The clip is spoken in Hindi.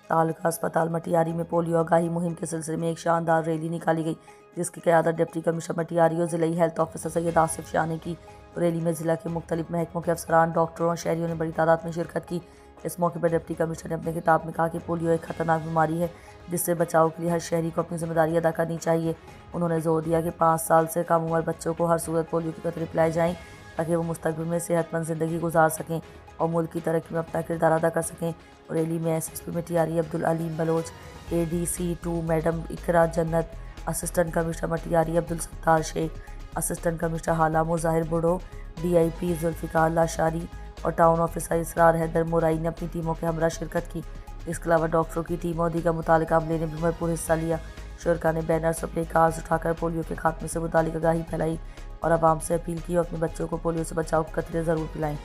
तालुका अस्पताल मटियारी में पोलियो आगाही मुहिम के सिलसिले में एक शानदार रैली निकाली गई, जिसकी क़यादत डिप्टी कमिश्नर मटियारी और ज़िला हेल्थ ऑफिसर सैयद आसिफ शाह ने की। रैली में ज़िला के मुख्तलिफ महकमों के अफसरान, डॉक्टरों और शहरियों ने बड़ी तादाद में शिरकत की। इस मौके पर डिप्टी कमिश्नर ने अपने खिताब में कहा कि पोलियो एक खतरनाक बीमारी है, जिससे बचाव के लिए हर शहरी को अपनी जिम्मेदारी अदा करनी चाहिए। उन्होंने जोर दिया कि 5 साल से कम उम्र बच्चों को हर सूरत पोलियो के कतरे पिलाए जाएँ, ताकि वो मुस्तकबिल में सेहतमंद ज़िंदगी गुजार सकें और मुल्क की तरक्की में अपना किरदार अदा कर सकें। रैली में SSP Matiari Abdul Aleem Baloch, ADC2 madam Iqra Jannat, assistant commissioner Matiari Abdul Sattar Shaikh, assistant commissioner Hala Mujahir Budho, DIP Zulfiqar Lashari और टाउन ऑफिसर इसरार हैदर मुराई ने अपनी टीमों के हमरा शिरकत की। इसके अलावा डॉक्टरों की टीम और दीगर मुतालिका अमले ने भी भरपूर हिस्सा लिया। शुरका ने बैनर्स और प्ले कार्ड्स उठाकर पोलियो के खात्मे से मुतालिक आगाही फैलाई और आवाम से अपील की और अपने बच्चों को पोलियो से बचाव के कतरे ज़रूर पिलाएं।